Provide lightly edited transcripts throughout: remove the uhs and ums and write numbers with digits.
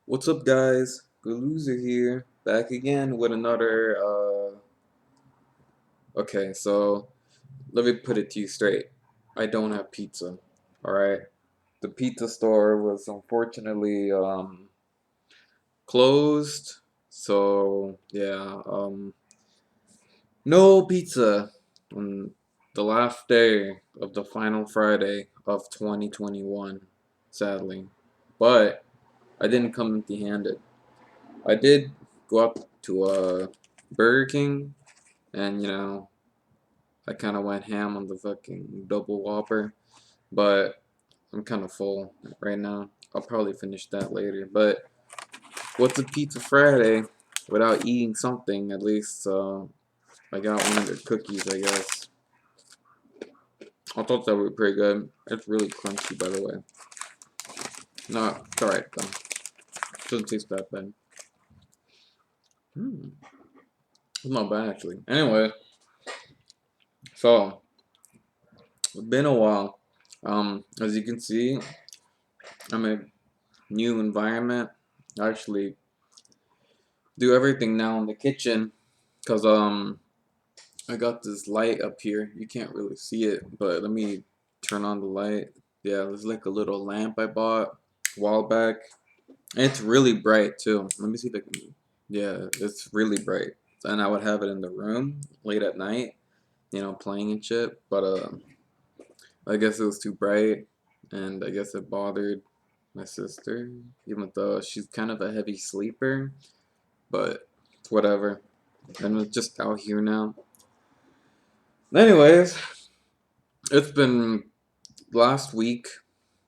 What's up, guys? Good Loser here, back again with another. Okay, so let me put it to you straight. I don't have pizza. All right, the pizza store was unfortunately closed. So yeah, no pizza on the last day of the final Friday of 2021. Sadly, but I didn't come empty-handed. I did go up to Burger King, and I kind of went ham on the fucking double Whopper, but I'm kind of full right now. I'll probably finish that later. But what's a Pizza Friday without eating something? At least I got one of their cookies, I guess. I thought that were pretty good. It's really crunchy, by the way. No, it's alright though. Doesn't taste that bad. It's not bad actually. Anyway, so it's been a while. As you can see, I'm a new environment. I actually do everything now in the kitchen because I got this light up here. You can't really see it, but let me turn on the light. Yeah, there's like a little lamp I bought a while back. And it's really bright too. Let me see if I can. Yeah, it's really bright. And I would have it in the room late at night, playing and shit. But I guess it was too bright, and I guess it bothered my sister, even though she's kind of a heavy sleeper. But whatever. I'm just out here now. Anyways, it's been last week.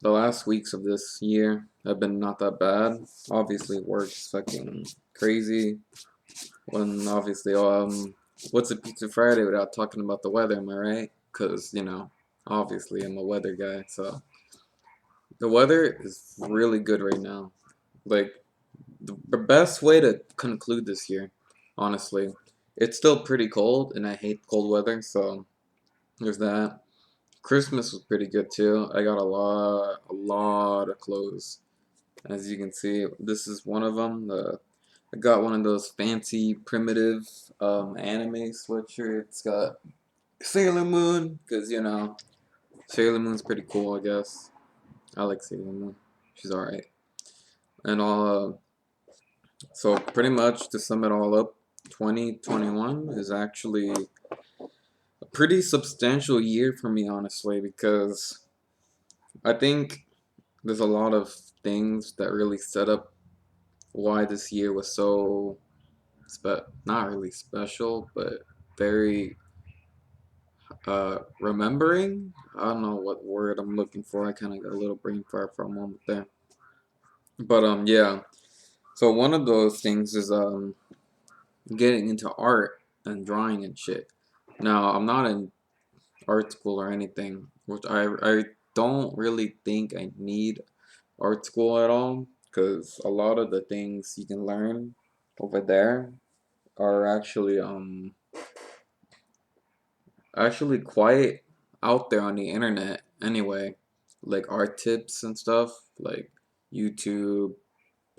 The last weeks of this year have been not that bad. Obviously, work's fucking crazy. When obviously, what's a Pizza Friday without talking about the weather? Am I right? Because obviously, I'm a weather guy. So the weather is really good right now. Like the best way to conclude this year, honestly. It's still pretty cold, and I hate cold weather, so there's that. Christmas was pretty good too. I got a lot of clothes. As you can see, this is one of them. I got one of those fancy primitive anime sweatshirts. It's got Sailor Moon, because Sailor Moon's pretty cool, I guess. I like Sailor Moon. She's alright. And all so pretty much to sum it all up, 2021 is actually a pretty substantial year for me, honestly, because I think there's a lot of things that really set up why this year was so not really special, but very remembering. I don't know what word I'm looking for. I kind of got a little brain fart for a moment there. But yeah. So one of those things is getting into art and drawing and shit. Now, I'm not in art school or anything, which I don't really think I need art school at all, because a lot of the things you can learn over there are actually quite out there on the internet anyway, like art tips and stuff, like YouTube,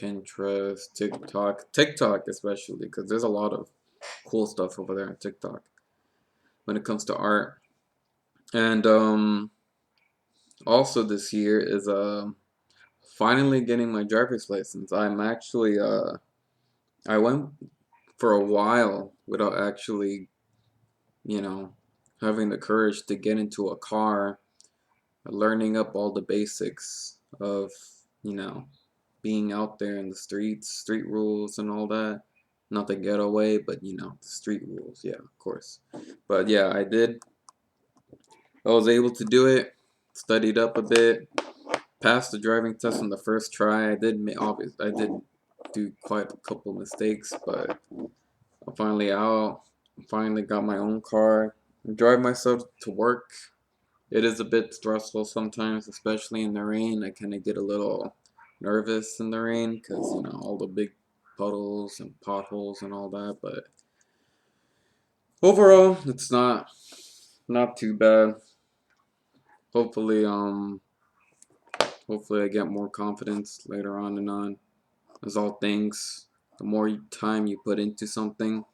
Pinterest, TikTok especially, because there's a lot of cool stuff over there on TikTok when it comes to art. And also this year is finally getting my driver's license. I went for a while without actually, you know, having the courage to get into a car, learning up all the basics of, you know, being out there in the streets, street rules and all that. Not the getaway, but the street rules. Yeah, of course. But yeah, I did. I was able to do it. Studied up a bit. Passed the driving test on the first try. I did do quite a couple mistakes, but I'm finally out. Finally got my own car. I drive myself to work. It is a bit stressful sometimes, especially in the rain. I kind of get a little nervous in the rain because, all the big puddles and potholes and all that. But overall, it's not too bad. Hopefully, hopefully I get more confidence later on and on. as all things. The more time you put into something,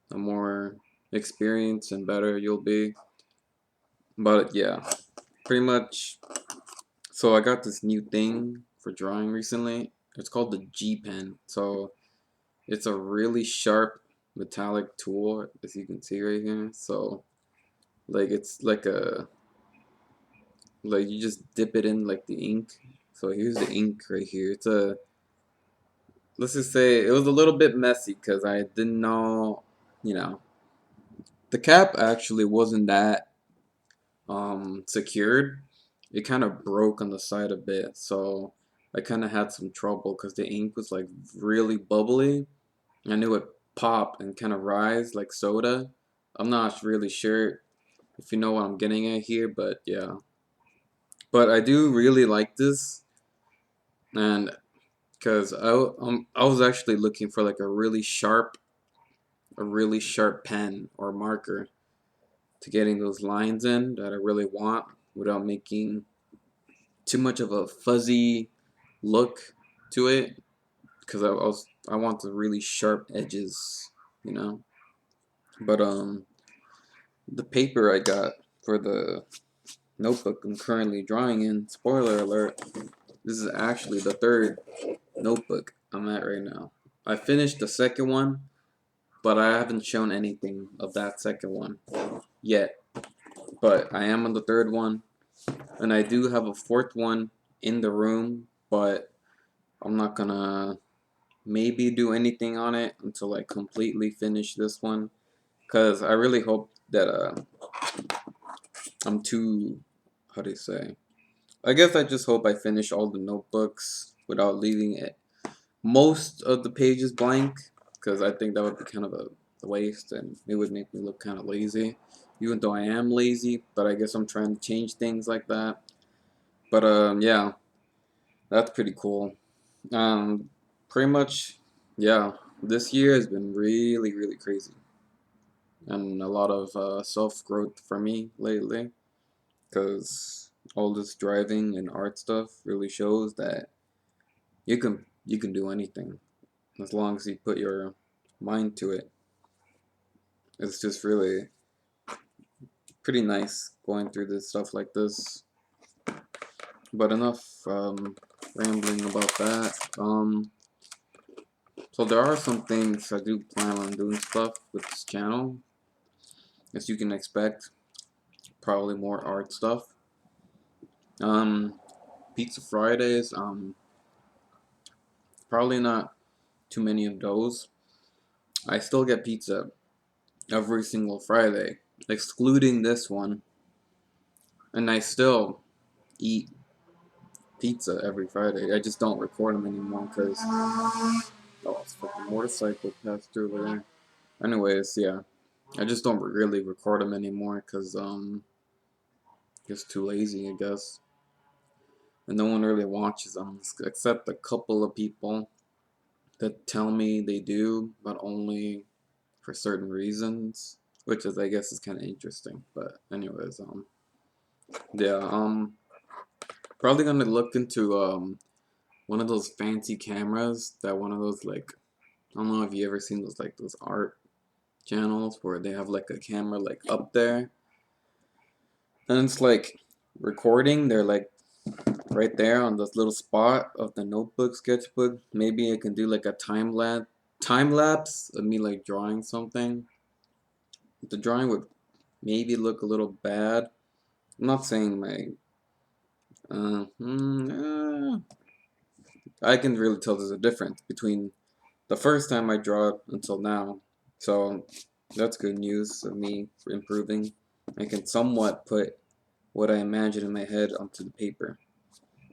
the more experience and better you'll be. But yeah, pretty much. So I got this new thing for drawing recently. It's called the G pen. So it's a really sharp metallic tool, as you can see right here. So like it's like you just dip it in like the ink. So here's the ink right here. It's a, let's just say it was a little bit messy because I didn't know, you know, the cap actually wasn't that secured. It kind of broke on the side a bit, so I kind of had some trouble because the ink was like really bubbly. I knew it pop and kind of rise like soda. I'm not really sure if you know what I'm getting at here, but yeah. But I do really like this, and because I was actually looking for like a really sharp pen or marker to getting those lines in that I really want without making too much of a fuzzy look to it. Because I want the really sharp edges, you know. But the paper I got for the notebook I'm currently drawing in, spoiler alert, this is actually the third notebook I'm at right now. I finished the second one, but I haven't shown anything of that second one yet. But I am on the third one, and I do have a fourth one in the room, but I'm not gonna maybe do anything on it until I completely finish this one, because I really hope that I'm too, how do you say, I guess I just hope I finish all the notebooks without leaving it most of the pages blank, because I think that would be kind of a waste and it would make me look kind of lazy, even though I am lazy. But I guess I'm trying to change things like that. But yeah, that's pretty cool. um Pretty much, yeah, this year has been really crazy, and a lot of self growth for me lately, because all this driving and art stuff really shows that you can do anything as long as you put your mind to it. It's just really pretty nice going through this stuff like this. But enough rambling about that. So there are some things I do plan on doing stuff with this channel, as you can expect. Probably more art stuff. Um, Pizza Fridays. Probably not too many of those. I still get pizza every single Friday, excluding this one, and I still eat pizza every Friday. I just don't record them anymore because, oh, it's fucking motorcycle passed through over there. Anyways, yeah, I just don't really record them anymore because just too lazy, I guess, and no one really watches them except a couple of people that tell me they do, but only for certain reasons, which is, I guess, is kind of interesting. But anyways, yeah, probably gonna look into one of those fancy cameras that one of those, like, I don't know if you ever seen those, like those art channels where they have like a camera like up there and it's like recording. They're like right there on this little spot of the notebook sketchbook. Maybe I can do like a time lapse of me like drawing something. The drawing would maybe look a little bad. I'm not saying my uh, mm, I can really tell there's a difference between the first time I draw until now. So that's good news of me improving. I can somewhat put what I imagine in my head onto the paper.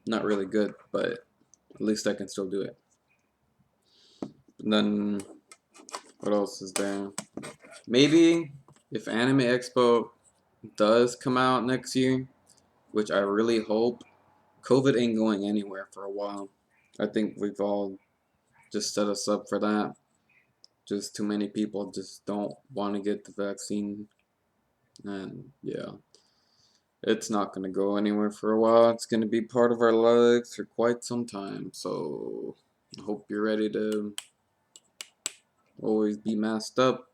Not really good, but at least I can still do it. And then what else is there? Maybe if Anime Expo does come out next year, which I really hope, COVID ain't going anywhere for a while. I think we've all just set us up for that. Just too many people just don't want to get the vaccine, and yeah, it's not going to go anywhere for a while. It's going to be part of our lives for quite some time. So I hope you're ready to always be masked up.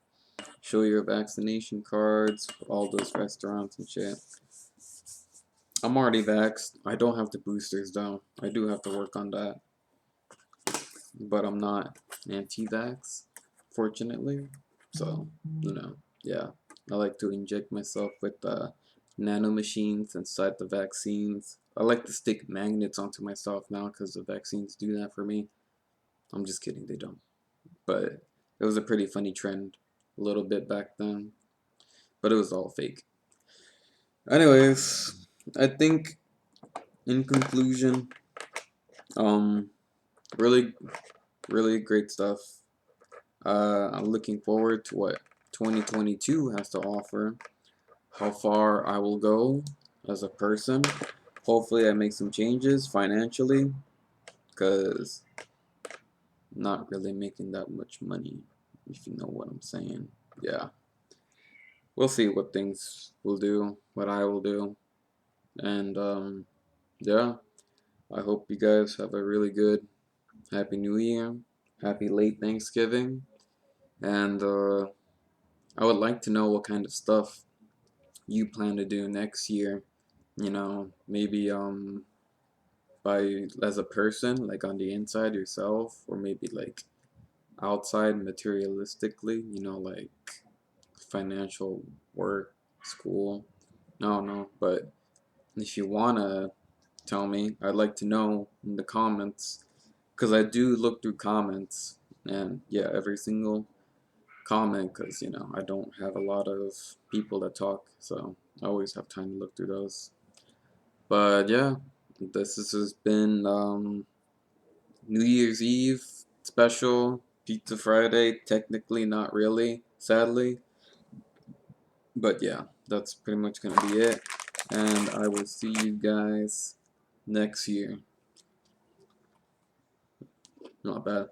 Show your vaccination cards, all those restaurants and shit. I'm already vaxxed. I don't have the boosters though. I do have to work on that. But I'm not anti-vax, fortunately. So, yeah. I like to inject myself with nanomachines inside the vaccines. I like to stick magnets onto myself now because the vaccines do that for me. I'm just kidding, they don't. But it was a pretty funny trend a little bit back then. But it was all fake. Anyways, I think in conclusion, um, really, really great stuff. I'm looking forward to what 2022 has to offer, how far I will go as a person. Hopefully, I make some changes financially, because I'm not really making that much money, if you know what I'm saying. Yeah, we'll see what things will do, what I will do, and yeah, I hope you guys have a really good Happy New Year, Happy late Thanksgiving, and I would like to know what kind of stuff you plan to do next year. Maybe by as a person, like on the inside yourself, or maybe like outside materialistically, like financial, work, school. I don't know, but if you wanna tell me, I'd like to know in the comments, because I do look through comments, and yeah, every single comment, because I don't have a lot of people that talk, so I always have time to look through those. But yeah, has been New Year's Eve special, Pizza Friday. Technically, not really, sadly. But yeah, that's pretty much gonna be it. And I will see you guys next year. Not bad.